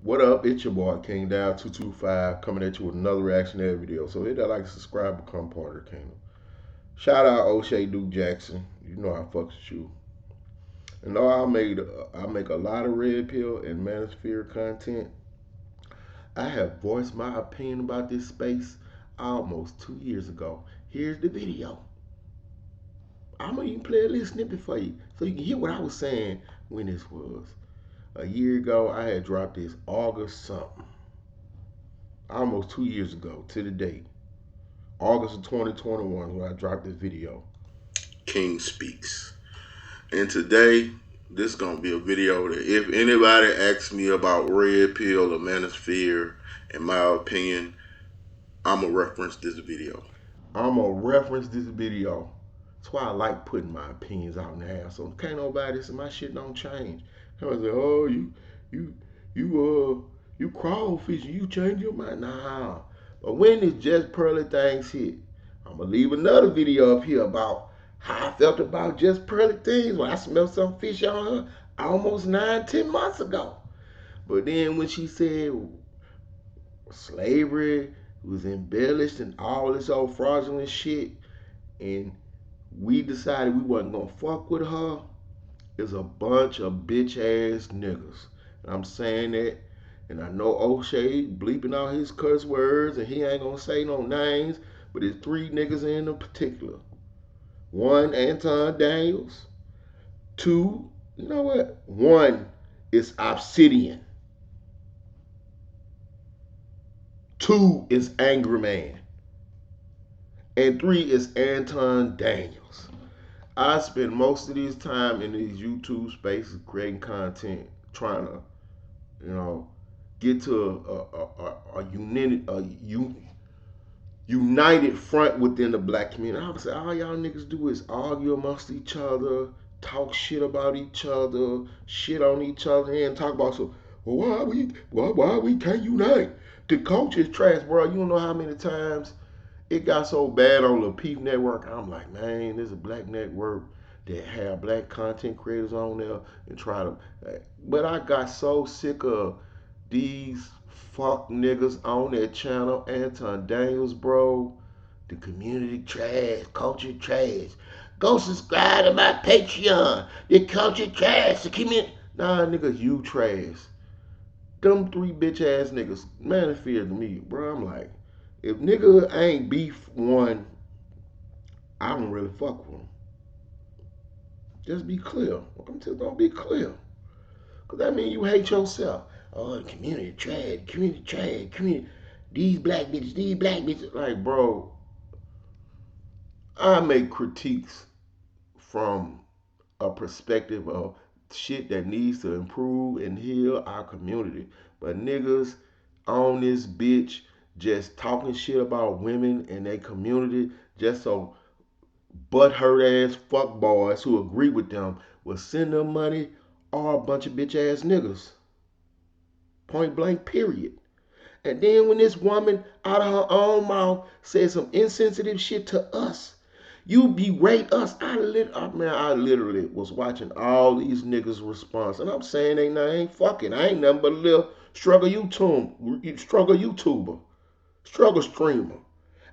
What up? It's your boy King Down 225 coming at you with another reactionary video. So hit that like, subscribe, become part of the kingdom. Shout out O'Shea Duke Jackson. You know I fucks with you. And though I make a lot of red pill and manosphere content, I have voiced my opinion about this space almost 2 years ago. Here's the video. I'm gonna even play a little snippet for you so you can hear what I was saying when this was. A year ago, I had dropped this August something. Almost 2 years ago to the date. August of 2021 when I dropped this video. King Speaks. And today, this is going to be a video that if anybody asks me about Red Pill or Manosphere, in my opinion, I'm going to reference this video. I'm going to reference this video. That's why I like putting my opinions out in the air. So can't nobody say my shit don't change. Somebody say, oh, you crawfishing, you change your mind. Nah. But when this Just Pearly things hit, I'm gonna leave another video up here about how I felt about Just Pearly things when I smelled some fish on her almost 9, 10 months ago. But then when she said slavery was embellished and all this old fraudulent shit, and we decided we wasn't gonna fuck with her, is a bunch of bitch ass niggas. And I'm saying that, and I know O'Shea bleeping out his cuss words, and he ain't gonna say no names, but it's three niggas in particular. One, Anton Daniels. Two, you know what? One is Obsidian. Two is Angry Man. And three is Anton Daniels. I spend most of this time in these YouTube spaces creating content, trying to, you know, get to united front within the black community. I would say all y'all niggas do is argue amongst each other, talk shit about each other, shit on each other, and talk about so. Well, why we can't unite? The culture is trash, bro. You don't know how many times it got so bad on the Peep Network. I'm like, man, there's a black network that have black content creators on there and try to. But I got so sick of these fuck niggas on that channel. Anton Daniels, bro. The community trash, culture trash. Go subscribe to my Patreon. The culture trash, the community. Nah, niggas, you trash. Them three bitch ass niggas, man, it fears me, bro. I'm like, if nigga ain't beef one, I don't really fuck with him. Just be clear. I'm just gonna be clear. Cause that mean you hate yourself. Oh, the community trash, community trash, community. These black bitches, these black bitches. Like, bro, I make critiques from a perspective of shit that needs to improve and heal our community. But niggas on this bitch just talking shit about women and their community just so butthurt ass fuck boys who agree with them will send them money are a bunch of bitch ass niggas. Point blank, period. And then when this woman out of her own mouth says some insensitive shit to us, you berate us. I literally was watching all these niggas' response, and I'm saying they ain't fucking. I ain't nothing but a little struggle YouTuber, struggle streamer.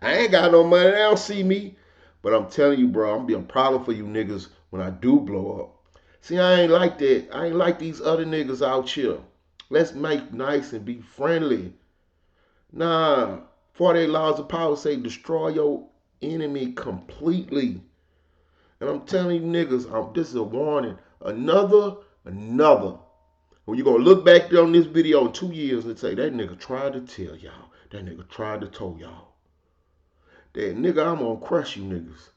I ain't got no money. They don't see me, but I'm telling you, bro, I'm being a problem for you niggas when I do blow up. See, I ain't like that. I ain't like these other niggas out here. Let's make nice and be friendly. Nah, 48 laws of power say destroy your enemy completely. And I'm telling you niggas, this is a warning. Another. When you gonna look back on this video in 2 years and say, that nigga tried to tell y'all. That nigga tried to tell y'all. That nigga, I'm gonna crush you niggas.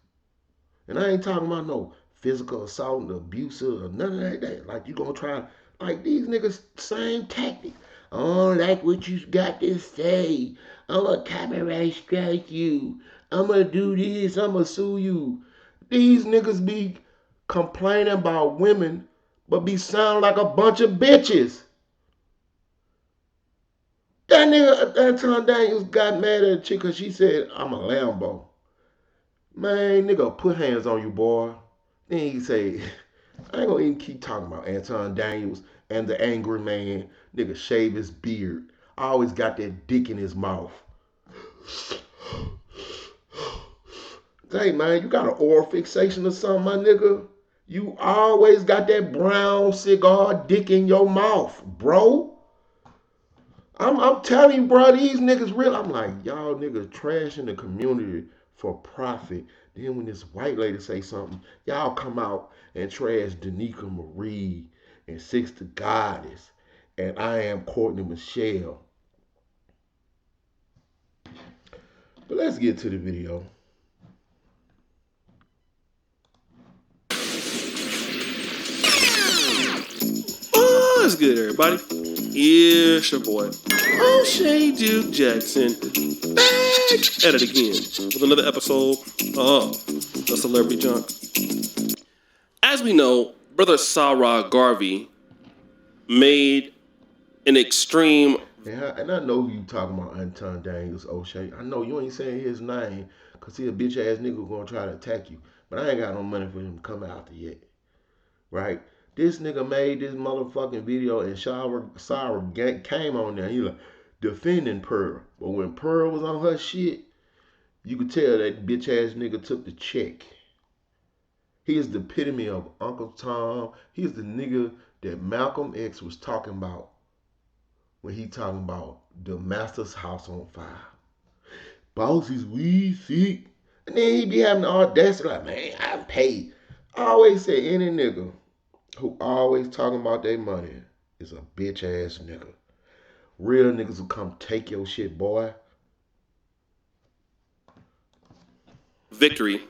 And I ain't talking about no physical assault and abuse or none of that. Like you gonna try, like these niggas, same tactic. I don't like what you got to say. I'm gonna copyright strike you. I'm gonna do this. I'm gonna sue you. These niggas be complaining about women, but be sounding like a bunch of bitches. That nigga Anton Daniels got mad at a chick because she said, I'm a Lambo. Man, nigga, put hands on you, boy. Then he say, I ain't gonna even keep talking about Anton Daniels and the angry man. Nigga shave his beard. Always got that dick in his mouth. Hey man, you got an oral fixation or something, my nigga? You always got that brown cigar dick in your mouth, bro. I'm telling you, bro, these niggas real. I'm like, y'all niggas trashing the community for profit. Then when this white lady say something, y'all come out and trash Danica Marie and Six the Goddess and I am Courtney Michelle. But let's get to the video. What's good, everybody? It's your boy, O'Shea Duke Jackson, back at it again with another episode of The Celebrity Junk. As we know, Brother Sarah Garvey made an extreme... And I know who you talking about, Anton Daniels, O'Shea. I know you ain't saying his name because he a bitch ass nigga who gonna try to attack you. But I ain't got no money for him to come out there yet. Right? This nigga made this motherfucking video and Sarah came on there. He like defending Pearl. But when Pearl was on her shit, you could tell that bitch ass nigga took the check. He is the epitome of Uncle Tom. He's the nigga that Malcolm X was talking about when he talking about the master's house on fire. Bosses, we sick. And then he be having the audacity like, man, I paid. I always say any nigga who always talking about their money is a bitch ass nigga. Real niggas will come take your shit, boy. victory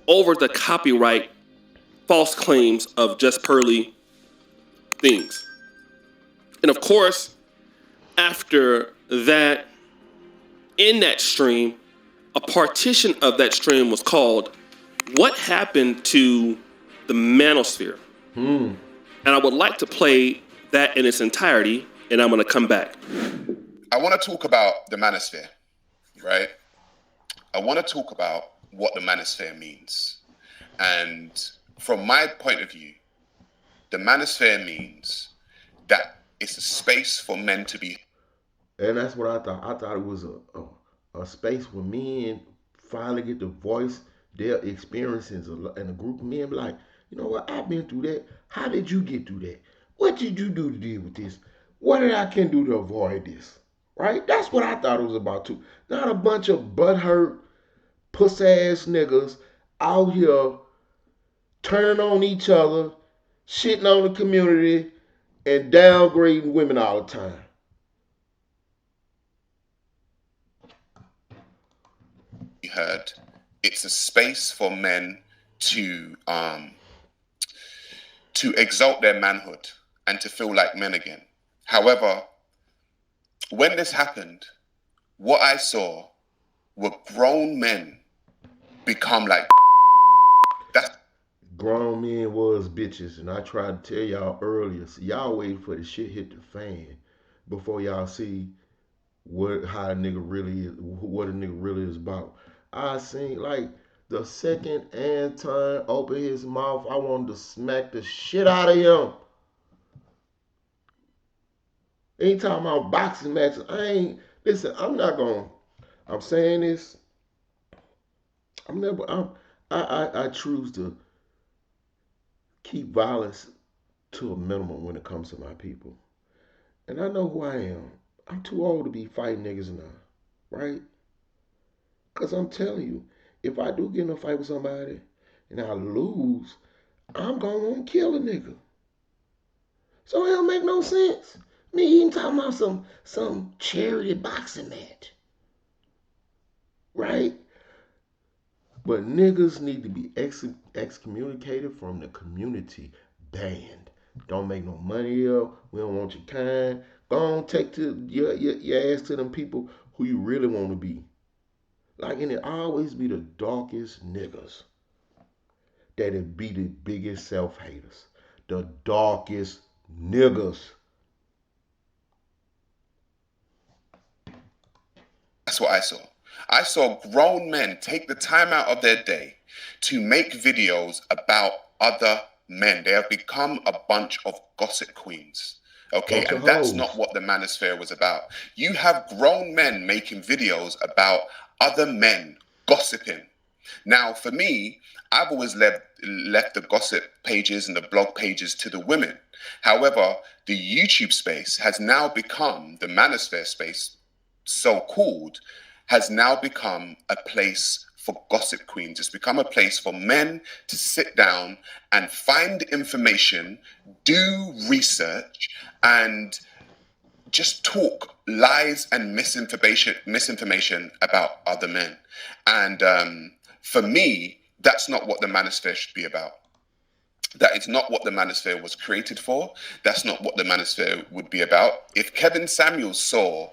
over the copyright false claims of Just Pearly things. And of course, after that, in that stream, a partition of that stream was called What Happened to the Manosphere? And I would like to play that in its entirety, and I'm going to come back. I want to talk about the Manosphere, right? I want to talk about what the Manosphere means. And from my point of view, the Manosphere means that it's a space for men to be. And that's what I thought. I thought it was a space where men finally get to voice their experiences, and a group of men be like, you know what, I've been through that. How did you get through that? What did you do to deal with this? What did I can do to avoid this? Right? That's what I thought it was about too. Not a bunch of butthurt, puss ass niggas out here turning on each other, shitting on the community, and downgrading women all the time. You heard, it's a space for men to exalt their manhood and to feel like men again. However, when this happened, what I saw were grown men become like that. Grown men was bitches, and I tried to tell y'all earlier. So y'all wait for the shit hit the fan before y'all see how a nigga really is, what a nigga really is about. I seen like the second Anton opened his mouth, I wanted to smack the shit out of him. Ain't talking about boxing matches. I ain't listen. I'm saying this. I choose to keep violence to a minimum when it comes to my people. And I know who I am. I'm too old to be fighting niggas now, right? Because I'm telling you, if I do get in a fight with somebody and I lose, I'm going to kill a nigga. So it don't make no sense. Me even talking about some charity boxing match, right? But niggas need to be excommunicated from the community, banned. Don't make no money here. We don't want your kind. Go on, take your ass to them people who you really want to be. Like, and it always be the darkest niggas that'd be the biggest self-haters. The darkest niggas. That's what I saw. I saw grown men take the time out of their day to make videos about other men. They have become a bunch of gossip queens. Okay, Bunch of and that's not hoes. what the manosphere was about. You have grown men making videos about other men gossiping. Now, for me, I've always left the gossip pages and the blog pages to the women. However, the YouTube space has now become, the manosphere space, so called, has now become a place for gossip queens. It's become a place for men to sit down and find information, do research, and just talk lies and misinformation about other men. And for me, that's not what the manosphere should be about. That is not what the manosphere was created for. That's not what the manosphere would be about. If Kevin Samuels saw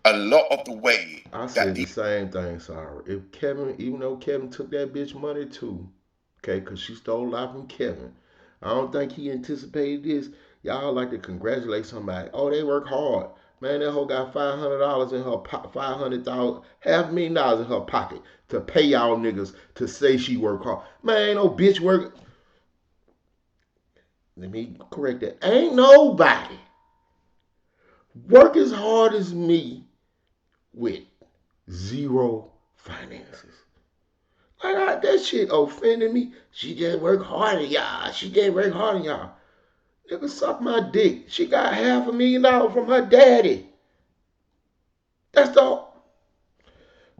a lot of the way I that said the the same thing, sorry. If Kevin, even though Kevin took that bitch money too, okay, because she stole a lot from Kevin, I don't think he anticipated this. Y'all like to congratulate somebody. Oh, they work hard. Man, that hoe got $500 in her 500,000, $500,000 in her pocket to pay y'all niggas to say she work hard. Man, ain't no bitch work. Let me correct that. Ain't nobody work as hard as me with zero finances. That shit offended me. She just work harder, y'all. She just work harder, y'all. Nigga, suck my dick. She got $500,000 from her daddy. That's all.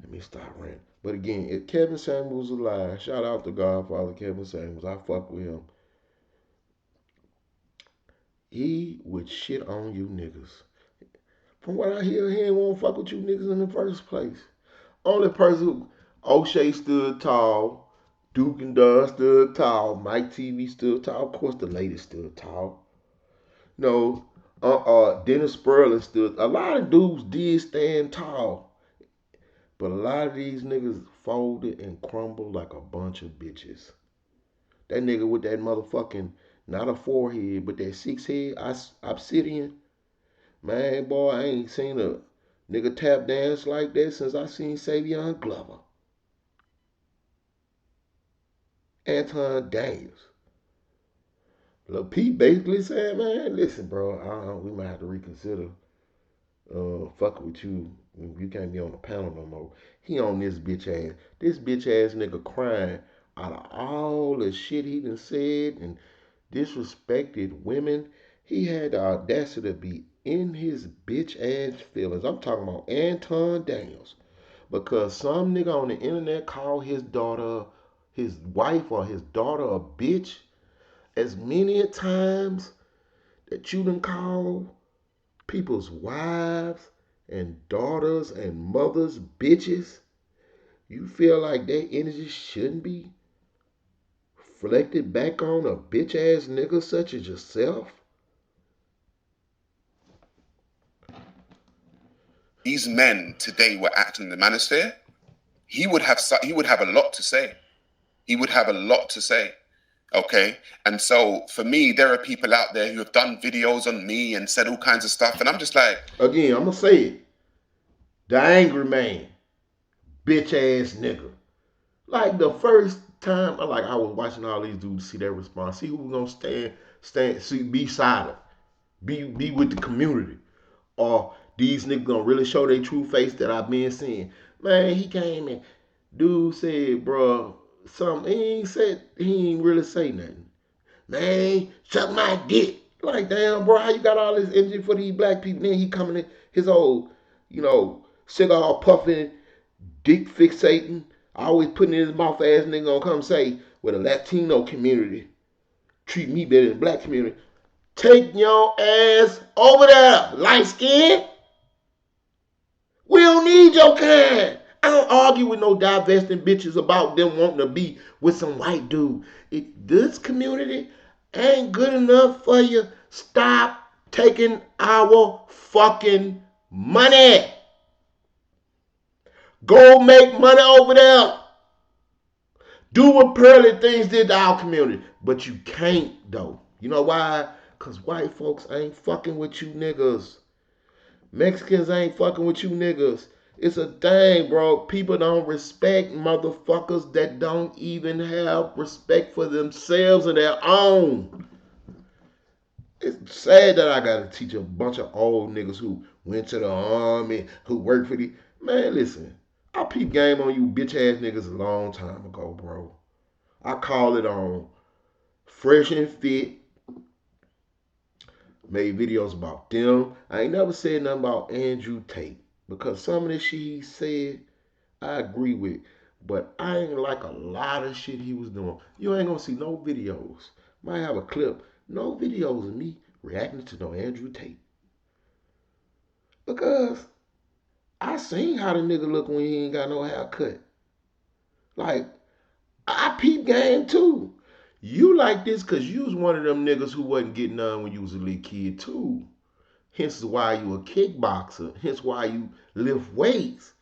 Let me stop ranting. But again, if Kevin Samuels alive, shout out to Godfather Kevin Samuels. I fuck with him. He would shit on you niggas. From what I hear, he ain't want to fuck with you niggas in the first place. Only person who O'Shea stood tall, Duke and Dunn stood tall, Mike TV stood tall. Of course, the ladies stood tall. No, Dennis Sperling stood. A lot of dudes did stand tall, but a lot of these niggas folded and crumbled like a bunch of bitches. That nigga with that motherfucking not a forehead, but that six head obsidian. Man, boy, I ain't seen a nigga tap dance like that since I seen Savion Glover. Anton Daniels. Lil Pete basically said, man, listen, bro, we might have to reconsider fucking with you. You can't be on the panel no more. He on this bitch ass. This bitch ass nigga crying out of all the shit he done said and disrespected women. He had the audacity to be in his bitch ass feelings. I'm talking about Anton Daniels. Because some nigga on the internet called his daughter, his wife or his daughter a bitch as many a times that you done call people's wives and daughters and mothers bitches, you feel like that energy shouldn't be reflected back on a bitch ass nigga such as yourself? these men today were acting in the manosphere, he would have a lot to say. He would have a lot to say. Okay. And so for me, there are people out there who have done videos on me and said all kinds of stuff. And I'm just like, Again, I'm gonna say it. The angry man, bitch ass nigga. Like the first time, I was watching all these dudes see their response, see who was gonna see, be silent, be with the community, or these niggas gonna really show their true face that I've been seeing. Man, he came and dude said, bro, something he ain't really say nothing. Man, suck my dick. Like, damn, bro, how you got all this energy for these black people? Then he coming in his old, cigar puffing, dick fixating, always putting in his mouth ass nigga gonna come say, with a Latino community treat me better than black community. Take your ass over there, light skin. We don't need your kind. I don't argue with no divesting bitches about them wanting to be with some white dude. If this community ain't good enough for you, stop taking our fucking money. Go make money over there. Do what Pearly Things did to our community. But you can't, though. You know why? Because white folks ain't fucking with you niggas. Mexicans ain't fucking with you niggas. It's a thing, bro. People don't respect motherfuckers that don't even have respect for themselves and their own. It's sad that I gotta teach a bunch of old niggas who went to the army, who worked for the man. Listen, I peep game on you bitch ass niggas a long time ago, bro. I call it on Fresh and Fit. Made videos about them. I ain't never said nothing about Andrew Tate because some of the shit he said I agree with, but I ain't like a lot of shit he was doing. You ain't gonna see no videos. Might have a clip. No videos of me reacting to no Andrew Tate because I seen how the nigga look when he ain't got no haircut. Like I peep game too. You like this because you was one of them niggas who wasn't getting none when you was a little kid too. Hence why you a kickboxer. Hence why you lift weights.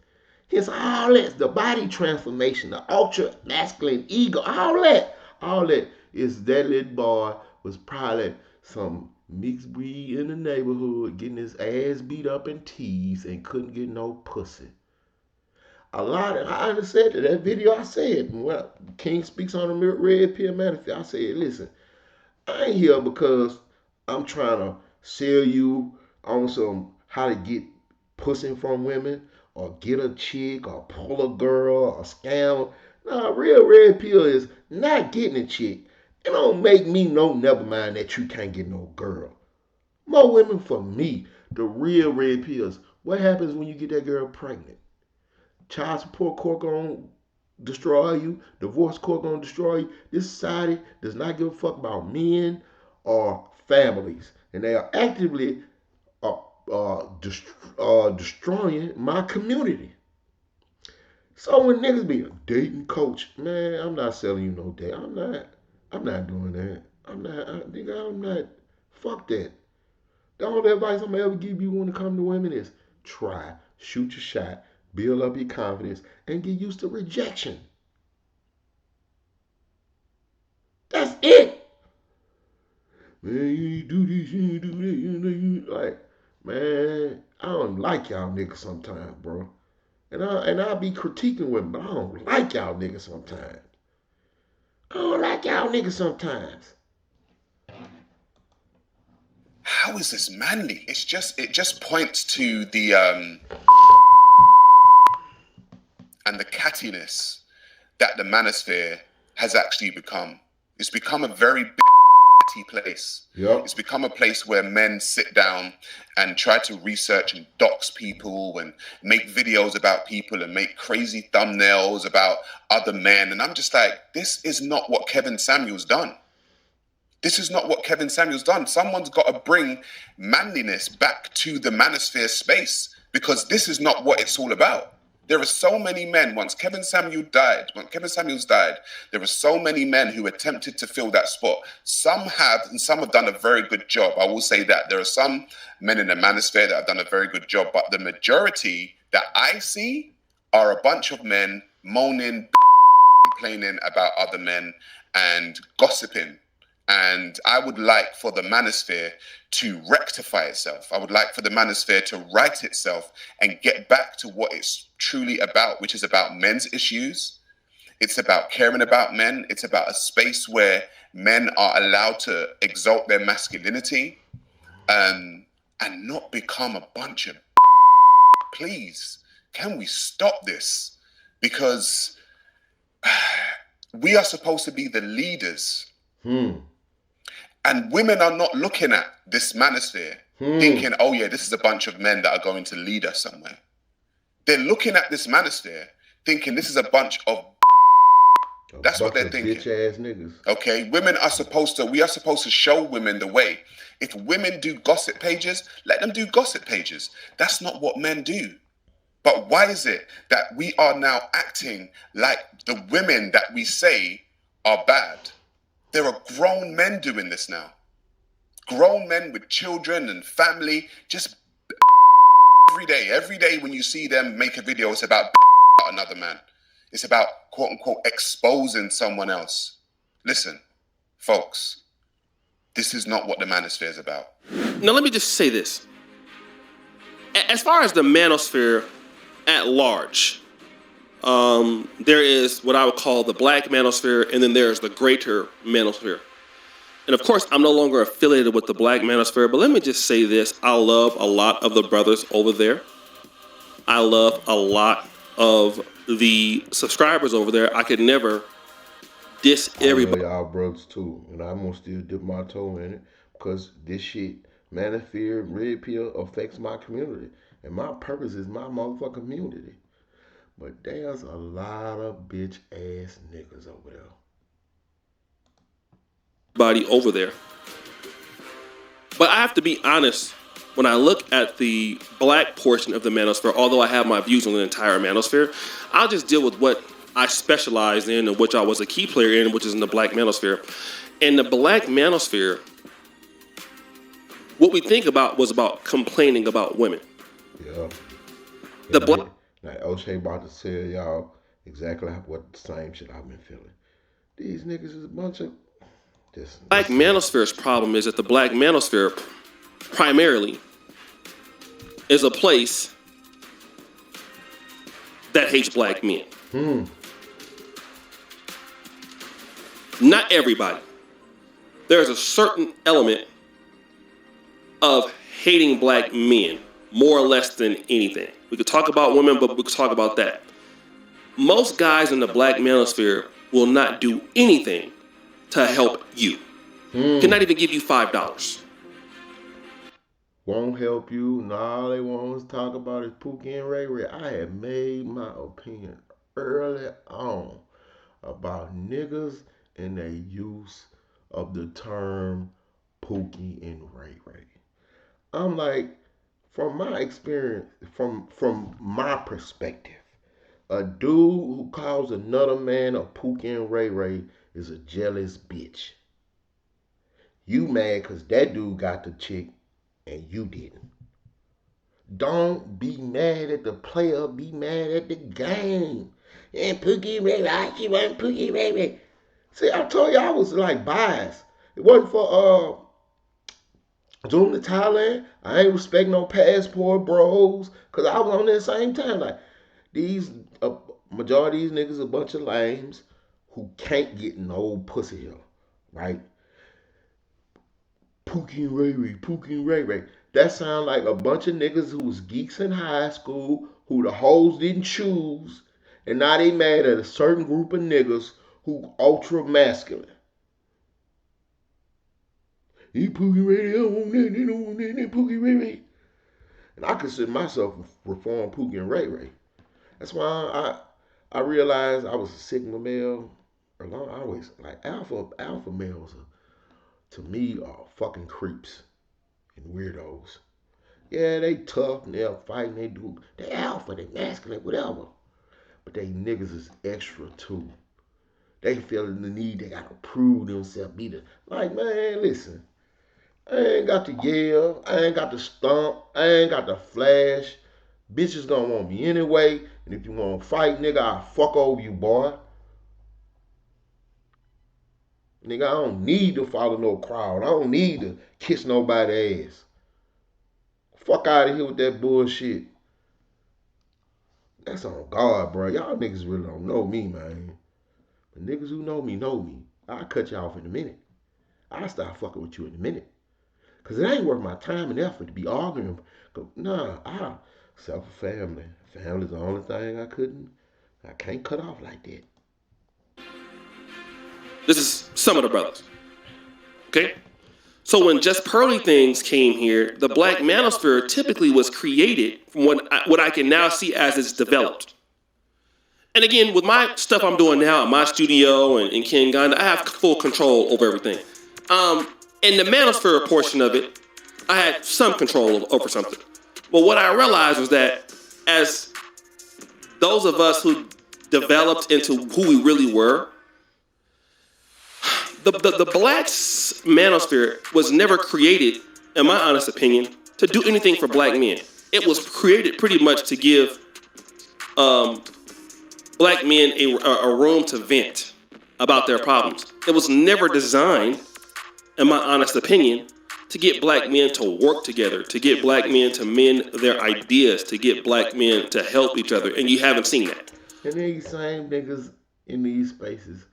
Hence all that, the body transformation, the ultra masculine ego, all that is that little boy was probably some mixed breed in the neighborhood getting his ass beat up and teased and couldn't get no pussy. A lot of I understand that video I said when King speaks on the red pill manifest. I said, listen, I ain't here because I'm trying to sell you on some how to get pussy from women or get a chick or pull a girl or scam. Nah, real red pill is not getting a chick. It don't make me no never mind that you can't get no girl. More women for me. The real red pills. What happens when you get that girl pregnant? Child support court gonna destroy you. Divorce court gonna destroy you. This society does not give a fuck about men or families, and they are actively destroying my community. So when niggas be a dating coach, man, I'm not selling you no date. I'm not. I'm not doing that. I'm not. I'm not. Fuck that. The only advice I'm gonna ever give you when it comes to women is try, shoot your shot, build up your confidence, and get used to rejection. That's it. Man, you ain't do this, you ain't do that, you like, man, I don't like y'all niggas sometimes, bro. And I be critiquing women, but I don't like y'all niggas sometimes. I don't like y'all niggas sometimes. How is this manly? It just points to the and the cattiness that the manosphere has actually become. It's become a very catty place. Yep. It's become a place where men sit down and try to research and dox people and make videos about people and make crazy thumbnails about other men. And I'm just like, this is not what Kevin Samuels done. This is not what Kevin Samuels done. Someone's got to bring manliness back to the manosphere space because this is not what it's all about. There are so many men, when Kevin Samuels died, there were so many men who attempted to fill that spot. Some have, and some have done a very good job. I will say that. There are some men in the manosphere that have done a very good job, but the majority that I see are a bunch of men moaning, complaining about other men and gossiping. And I would like for the manosphere to rectify itself. I would like for the manosphere to right itself and get back to what it's truly about, which is about men's issues. It's about caring about men. It's about a space where men are allowed to exalt their masculinity and not become a bunch of please, can we stop this? Because we are supposed to be the leaders. And women are not looking at this manosphere thinking, oh yeah, this is a bunch of men that are going to lead us somewhere. They're looking at this manosphere thinking this is a bunch of that's what they're thinking. Bitch ass niggas. Okay, we are supposed to show women the way. If women do gossip pages, let them do gossip pages. That's not what men do. But why is it that we are now acting like the women that we say are bad? There are grown men doing this now. Grown men with children and family, just every day when you see them make a video, it's about another man. It's about, quote unquote, exposing someone else. Listen, folks, this is not what the manosphere is about. Now, let me just say this. As far as the manosphere at large. There is what I would call the black manosphere, and then there's the greater manosphere. And of course, I'm no longer affiliated with the black manosphere, but let me just say this. I love a lot of the brothers over there. I love a lot of the subscribers over there. I could never diss everybody. I love y'all brothers too, and I'm gonna still dip my toe in it because this shit, Manosphere, Red Pill affects my community, and my purpose is my motherfucking community. But there's a lot of bitch ass niggas over there. Over there. But I have to be honest, when I look at the black portion of the manosphere, although I have my views on the entire manosphere, I'll just deal with what I specialize in and which I was a key player in, which is in the black manosphere. In the black manosphere, what we think about was about complaining about women. Yeah. The black... Now, O'Shea about to tell y'all exactly what the same shit I've been feeling. These niggas is a bunch of... Black manosphere's problem is that the black manosphere primarily is a place that hates black men. Not everybody. There's a certain element of hating black men more or less than anything. We could talk about women, but we could talk about that. Most guys in the black manosphere will not do anything to help you. Cannot even give you $5. Won't help you. And all they want to talk about is Pookie and Ray Ray. I had made my opinion early on about niggas and their use of the term Pookie and Ray Ray. I'm like, from my experience, from my perspective, a dude who calls another man a Pookie and Ray Ray is a jealous bitch. You mad because that dude got the chick and you didn't. Don't be mad at the player, be mad at the game. And Pookie Ray Ray, she wasn't Pookie Ray Ray. See, I told you I was like biased. It wasn't for Zoom to Thailand. I ain't respect no passport bros. Cause I was on there at the same time. Like these majority of these niggas a bunch of lames who can't get no pussy here. Right? Pookie and Ray Ray, Pookie and Ray Ray. That sound like a bunch of niggas who was geeks in high school, who the hoes didn't choose, and now they mad at a certain group of niggas who ultra masculine. He Pookie Ray Ray, they don't want that Pookie Ray Ray. And I consider myself reformed Pookie and Ray Ray. That's why I realized I was a Sigma male. I always like alpha males to me are fucking creeps and weirdos. Yeah, they tough and they'll fight and they alpha, they masculine, whatever. But they niggas is extra too. They feeling the need, they gotta prove themselves, like, man, listen. I ain't got to yell, I ain't got to stomp, I ain't got to flash. Bitches gonna want me anyway, and if you wanna fight, nigga, I'll fuck over you, boy. Nigga, I don't need to follow no crowd. I don't need to kiss nobody's ass. Fuck out of here with that bullshit. That's on God, bro. Y'all niggas really don't know me, man. But niggas who know me. I'll cut you off in a minute. I'll start fucking with you in a minute. Because it ain't worth my time and effort to be arguing. Nah, self a family. Family's the only thing I can't cut off like that. This is some of the brothers. Okay? So when Just Pearly Things came here, the black manosphere typically was created from what I can now see as it's developed. And again, with my stuff I'm doing now in my studio and in Kinganda, I have full control over everything. In the manosphere portion of it, I had some control over something. But what I realized was that as those of us who developed into who we really were, the black manosphere was never created, in my honest opinion, to do anything for black men. It was created pretty much to give black men a room to vent about their problems. It was never designed, in my honest opinion, to get black men to work together, to get black men to mend their ideas, to get black men to help each other, and you haven't seen that. And these same niggas in these spaces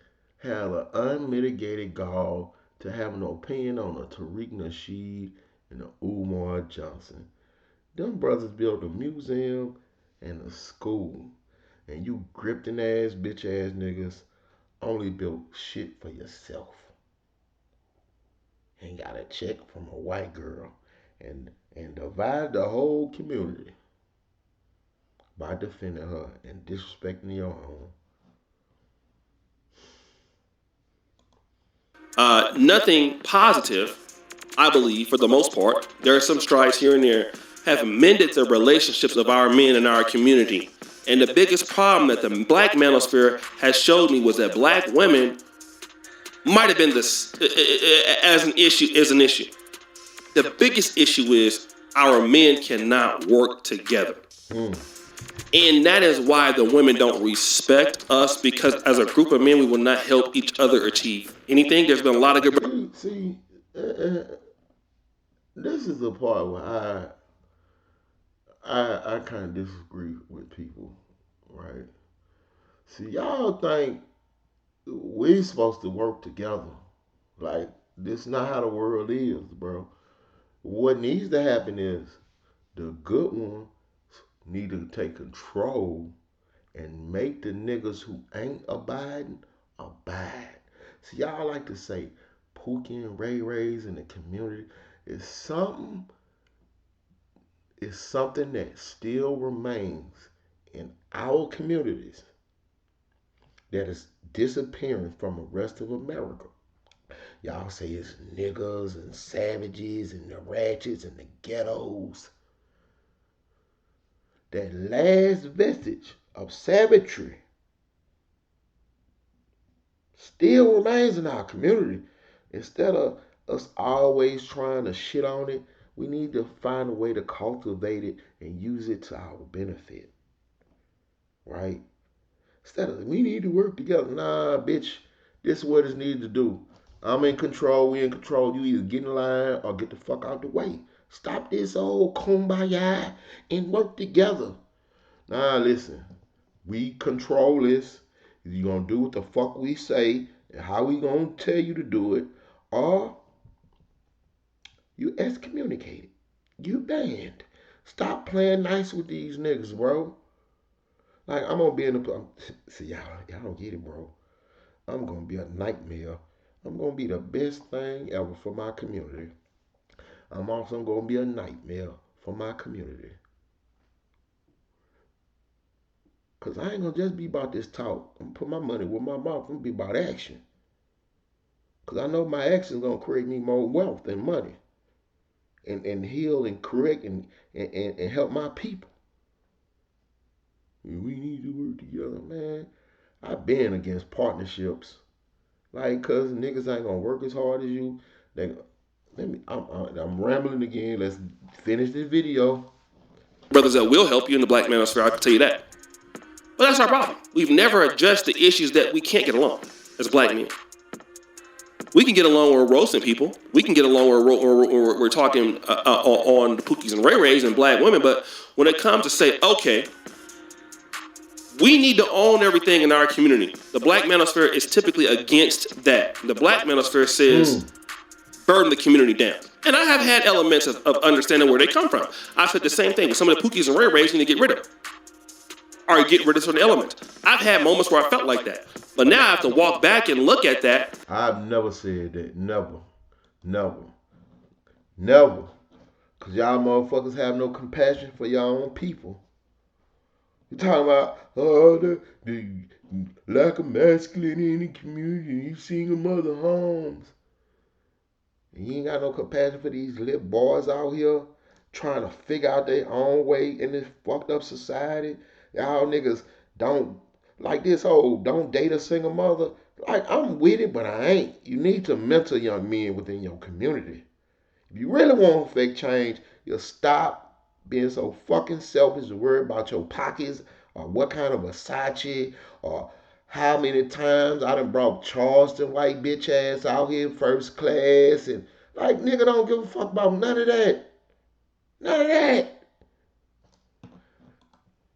have an unmitigated gall to have an opinion on a Tariq Nasheed and a Umar Johnson. Them brothers built a museum and a school. And you grifting ass, bitch ass niggas only built shit for yourself. And got a check from a white girl and divide the whole community by defending her and disrespecting your own. Nothing positive, I believe, for the most part. There are some strides here and there, have mended the relationships of our men in our community. And the biggest problem that the black manosphere has showed me was that black women might have been this as an issue. The biggest issue is our men cannot work together. And that is why the women don't respect us, because as a group of men, we will not help each other achieve anything. There's been a lot of good. See, this is the part where I kind of disagree with people, right? See, y'all think we supposed to work together. Like, this is not how the world is, bro. What needs to happen is the good ones need to take control and make the niggas who ain't abiding abide. See, y'all like to say Pookie and Ray Rays in the community is something that still remains in our communities that is disappearing from the rest of America. Y'all say it's niggas and savages and the ratchets and the ghettos. That last vestige of savagery still remains in our community. Instead of us always trying to shit on it, we need to find a way to cultivate it and use it to our benefit. Right? Instead of, we need to work together. Nah, bitch, this is what it's needed to do. I'm in control, we in control. You either get in line or get the fuck out the way. Stop this old kumbaya and work together. Nah, listen. We control this. You gonna do what the fuck we say and how we gonna tell you to do it, or you excommunicated. You banned. Stop playing nice with these niggas, bro. Like, I'm gonna be in the see, y'all don't get it, bro. I'm gonna be a nightmare. I'm gonna be the best thing ever for my community. I'm also gonna be a nightmare for my community. Cause I ain't gonna just be about this talk. I'm gonna put my money where my mouth. I'm gonna be about action. Cause I know my action's gonna create me more wealth and money. And heal and correct and help my people. We need to work together, man. I've been against partnerships. Like, cause niggas ain't gonna work as hard as you. They, I'm rambling again. Let's finish this video. Brothers that will help you in the black manosphere, I can tell you that. But that's our problem. We've never addressed the issues that we can't get along as black men. We can get along where we're roasting people. We can get along where we're talking on the Pookies and Ray Rays and black women. But when it comes to say, okay, we need to own everything in our community, the black manosphere is typically against that. The black manosphere says, burden the community down. And I have had elements of understanding where they come from. I've said the same thing. Some of the Pookies and Ray Rays need to get rid of. Or get rid of certain elements. I've had moments where I felt like that. But now I have to walk back and look at that. I've never said that. Never. Never. Never. Because y'all motherfuckers have no compassion for your own people. You talking about, the lack of masculinity in the community, single mother homes. And you ain't got no compassion for these little boys out here trying to figure out their own way in this fucked up society. Y'all niggas don't, like this whole don't date a single mother. Like, I'm with it, but I ain't. You need to mentor young men within your community. If you really want to fake change, you'll stop being so fucking selfish and worry about your pockets or what kind of Versace or how many times I done brought Charleston white bitch ass out here first class and Like, nigga don't give a fuck about none of that. None of that.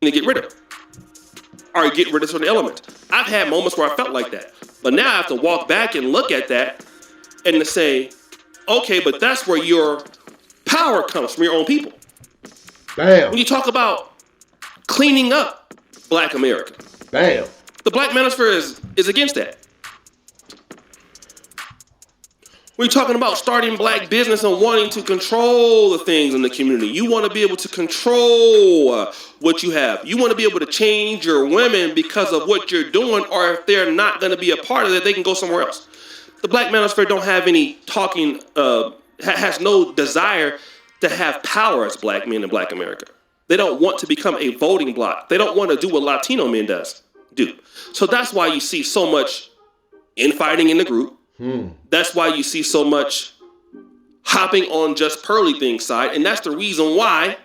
To get rid of, or get rid of certain elements. I've had moments where I felt like that, but now I have to walk back and look at that and to say, okay, but that's where your power comes from your own people. Bam. When you talk about cleaning up Black America, Bam. the Black Manosphere is against that. We're talking about starting Black business and wanting to control the things in the community. You want to be able to control what you have. You want to be able to change your women because of what you're doing, or if they're not going to be a part of it, they can go somewhere else. The Black Manosphere don't have any talking, has no desire to have power as Black men in Black America. They don't want to become a voting bloc. They don't want to do what Latino men do. So that's why you see so much infighting in the group. That's why you see so much hopping on Just Pearly thing's side. And that's the reason why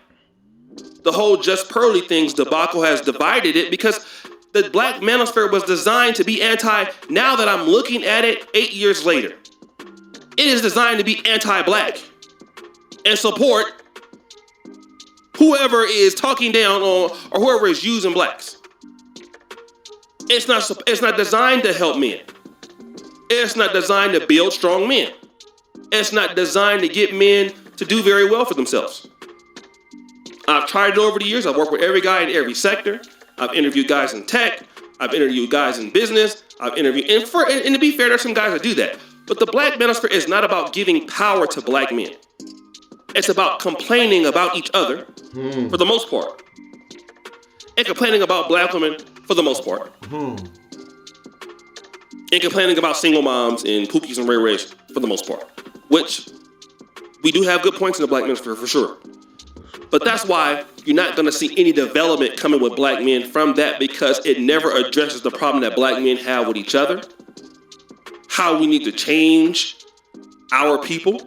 the whole Just Pearly thing's debacle has divided it, because the Black Manosphere was designed to be anti. Now that I'm looking at it 8 years later, it is designed to be anti-Black and support whoever is talking down on or whoever is using Blacks. It's not designed to help men. It's not designed to build strong men. It's not designed to get men to do very well for themselves. I've tried it over the years. I've worked with every guy in every sector. I've interviewed guys in tech. I've interviewed guys in business. I've interviewed, and to be fair, there's some guys that do that. But the Black Manosphere is not about giving power to Black men. It's about complaining about each other for the most part. And complaining about Black women for the most part. And complaining about single moms and pookies and ray-rays for the most part. Which, we do have good points in the Black Manosphere for sure. But that's why you're not going to see any development coming with Black men from that, because it never addresses the problem that Black men have with each other. How we need to change our people.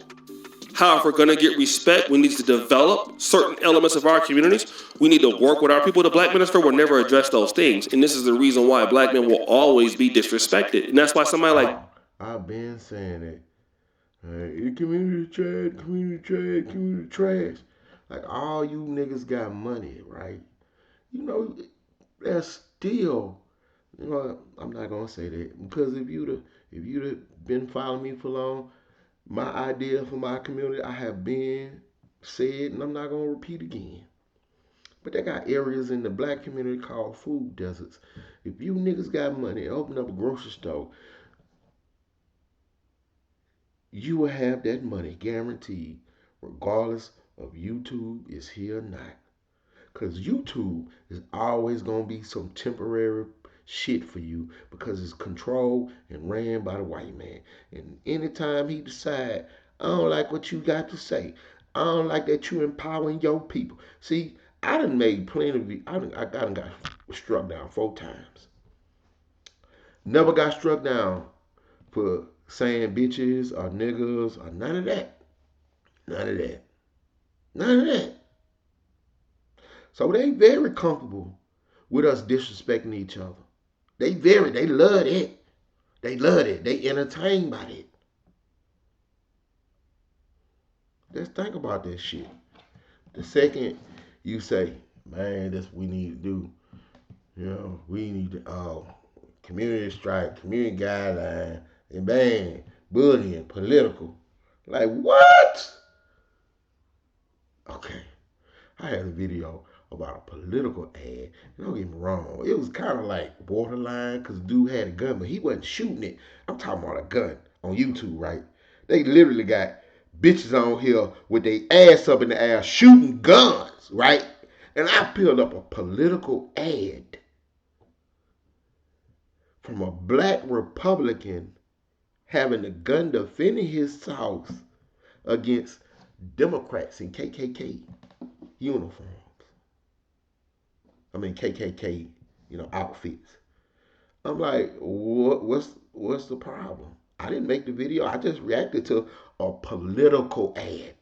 How if we're going to get respect, we need to develop certain elements of our communities. We need to work with our people. The Black Manosphere will never address those things. And this is the reason why Black men will always be disrespected. And that's why somebody like... I've been saying it. Community trash, community trash, community trash. Like, all you niggas got money, right? You know, that's still, you know, I'm not gonna say that, because if you'd have been following me for long, my idea for my community, I have been said, and I'm not gonna repeat again. But they got areas in the Black community called food deserts. If you niggas got money, open up a grocery store, you will have that money guaranteed, regardless of YouTube is here or not. Because YouTube is always going to be some temporary shit for you, because it's controlled and ran by the white man. And anytime he decide, I don't like what you got to say, I don't like that you empowering your people. See, I done made plenty of, I done got struck down 4 times. Never got struck down for saying bitches or niggas or none of that. None of that. None of that. So they very comfortable with us disrespecting each other. They love it. They love it. They entertained by it. Let's think about this shit. The second you say, man, that's what we need to do. You know, we need to, community strike, community guideline, and bang, bullying, political. Like, what? Okay. I had a video about a political ad. Don't get me wrong. It was kind of like borderline, because the dude had a gun, but he wasn't shooting it. I'm talking about a gun on YouTube, right? They literally got bitches on here with their ass up in the air shooting guns, right? And I pulled up a political ad from a Black Republican having a gun defending his house against Democrats in KKK uniforms. I mean KKK, outfits. I'm like, what's the problem? I didn't make the video. I just reacted to a political ad.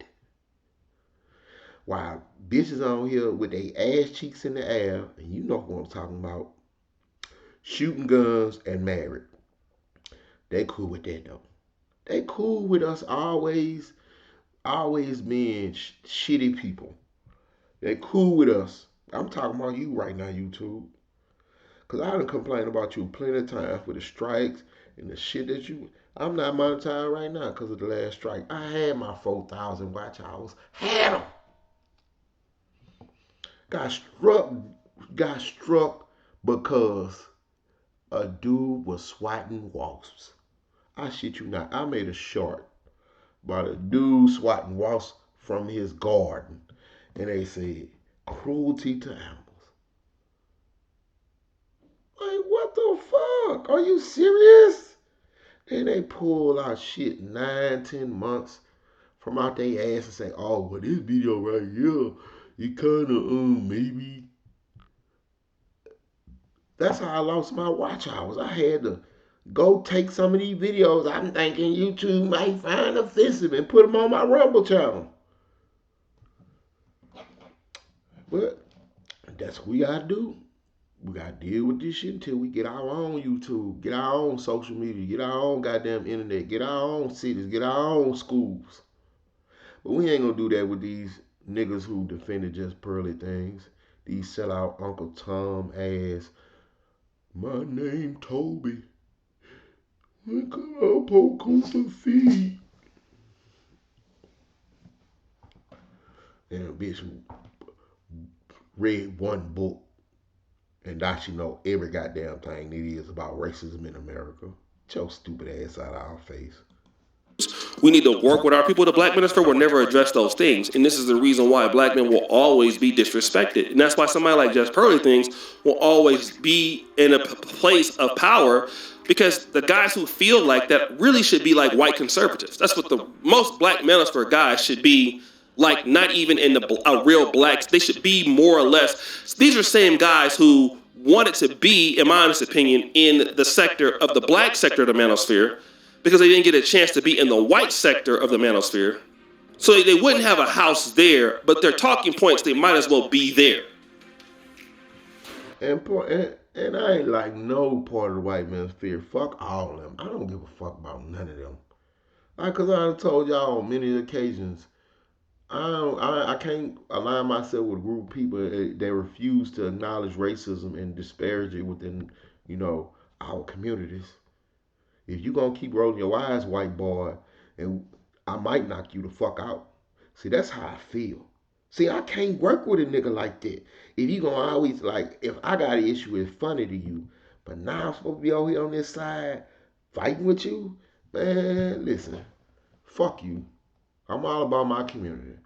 While bitches on here with their ass cheeks in the air, and you know what I'm talking about, shooting guns and married. They cool with that though. They cool with us always always being shitty people. They cool with us. I'm talking about you right now, YouTube. Cause I done complained about you plenty of times for the strikes and the shit that you. I'm not monetized right now because of the last strike. I had my 4,000 watch hours. Had them. Got struck. Got struck because a dude was swatting wasps. I shit you not. I made a short about a dude swatting wasps from his garden, and they said cruelty to animals. Like what the fuck? Are you serious? Then they pull out shit 9, 10 months from out their ass and say, oh, well, this video right here, it kind of, maybe. That's how I lost my watch hours. I had to go take some of these videos I'm thinking YouTube might find offensive and put them on my Rumble channel. But that's what we gotta do. We gotta deal with this shit until we get our own YouTube, get our own social media, get our own goddamn internet, get our own cities, get our own schools. But we ain't gonna do that with these niggas who defended just pearly things. These sellout Uncle Tom ass. My name Toby. Look up Cooper feet. And a bitch who read one book and now she know every goddamn thing it is about racism in America. Get your stupid ass out of our face. We need to work with our people. The Black Manosphere will never address those things. And this is the reason why black men will always be disrespected. And that's why somebody like Just Pearly Things will always be in a place of power, because the guys who feel like that really should be like white conservatives. That's what the most Black Manosphere guys should be like, not even in the real blacks. They should be more or less. These are same guys who wanted to be, in my honest opinion, in the sector of the black sector of the Manosphere, because they didn't get a chance to be in the white sector of the Manosphere. So they wouldn't have a house there, but their talking points, they might as well be there. And I ain't like no part of the white Manosphere. Fuck all of them. I don't give a fuck about none of them. Like, cause I told y'all on many occasions, I can't align myself with a group of people that refuse to acknowledge racism and disparage it within, our communities. If you gonna keep rolling your eyes, white boy, and I might knock you the fuck out. See, that's how I feel. See, I can't work with a nigga like that. If you gonna always like, if I got an issue, it's funny to you, but now I'm supposed to be over here on this side fighting with you, man. Listen, fuck you. I'm all about my community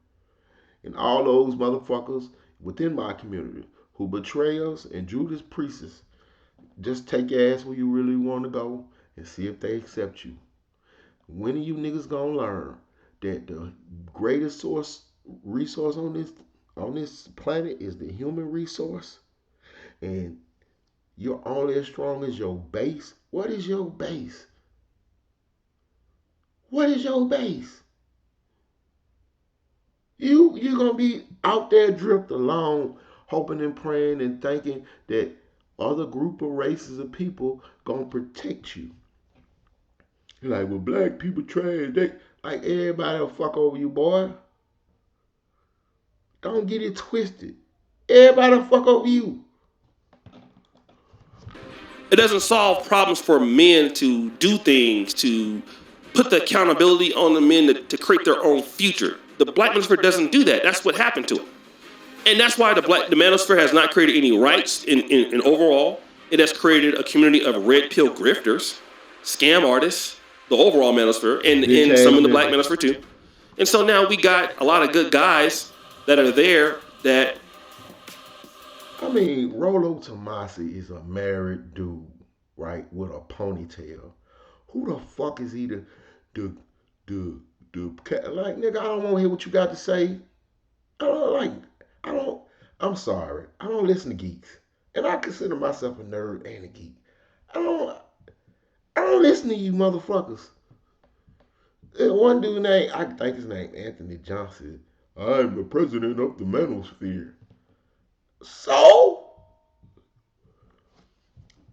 and all those motherfuckers within my community who betray us and Judas Priestess. Just take your ass where you really want to go and see if they accept you. When are you niggas gonna learn that the greatest resource on this planet is the human resource, and you're only as strong as your base? What is your base? What is your base? You're gonna be out there drift along, hoping and praying and thinking that other group of races of people gonna protect you. You're like, well, black people trash. They like everybody will fuck over you, boy. Don't get it twisted. Everybody will fuck over you. It doesn't solve problems for men to do things, to put the accountability on the men to create their own future. The Black Manosphere doesn't do that. That's what happened to it. And that's why the Manosphere has not created any rights in overall. It has created a community of red pill grifters, scam artists, the overall Manosphere, and some in the Black Manosphere too. And so now we got a lot of good guys that are there that. I mean, Rolo Tomasi is a married dude, right, with a ponytail. Who the fuck is he the, the, like, nigga, I don't want to hear what you got to say. I don't like, I don't, I'm sorry. I don't listen to geeks. And I consider myself a nerd and a geek. I don't listen to you motherfuckers. One dude named, I think his name Anthony Johnson. I'm the president of the Manosphere. So?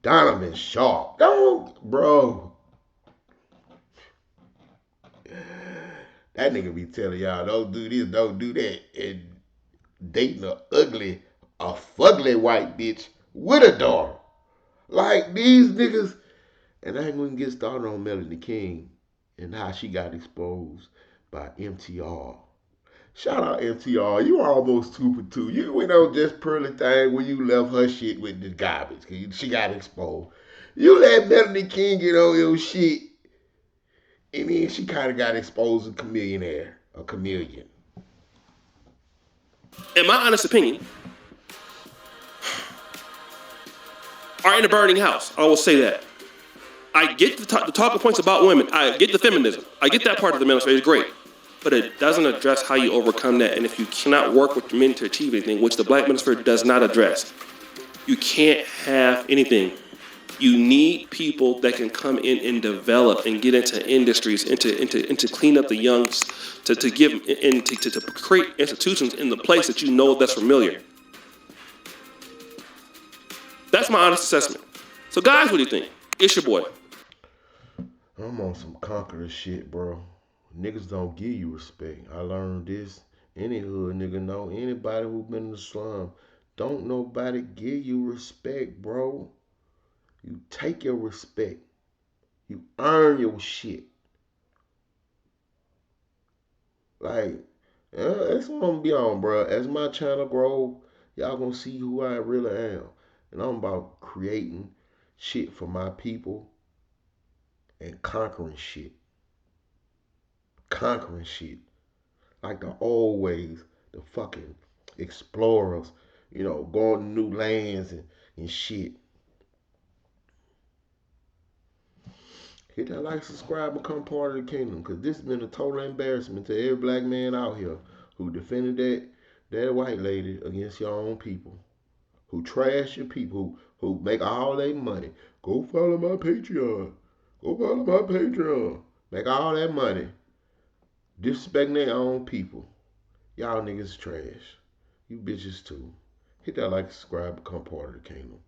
Donovan Sharp. Don't, bro. That nigga be telling y'all, don't do this, don't do that. And dating a fugly white bitch with a daughter. Like these niggas. And I ain't gonna get started on Melanie King and how she got exposed by MTR. Shout out MTR. You almost 2 for 2. You went on just Pearly thing when you left her shit with the garbage. Cause she got exposed. You let Melanie King get on your shit. And then she kind of got exposed as a chameleonaire. A chameleon. In my honest opinion, are in a burning house. I will say that. I get the talking points about women. I get the feminism. I get that part of the manosphere. It's great. But it doesn't address how you overcome that. And if you cannot work with men to achieve anything, which the black manosphere does not address, you can't have anything. You need people that can come in and develop and get into industries, into clean up the youngs, to give and to create institutions in the place that you know that's familiar. That's my honest assessment. So guys, what do you think? It's your boy. I'm on some conqueror shit, bro. Niggas don't give you respect. I learned this. Any hood nigga know. Anybody who been in the slum. Don't nobody give you respect, bro. You take your respect. You earn your shit. Like, that's what I'm gonna be on, bro. As my channel grow, y'all gonna see who I really am. And I'm about creating shit for my people and conquering shit. Conquering shit. Like the old ways, the fucking explorers, going to new lands and shit. Hit that like, subscribe, become part of the kingdom. Because this has been a total embarrassment to every black man out here who defended that white lady against your own people. Who trash your people, who make all their money. Go follow my Patreon. Go follow my Patreon. Make all that money. Disrespecting their own people. Y'all niggas trash. You bitches too. Hit that like, subscribe, become part of the kingdom.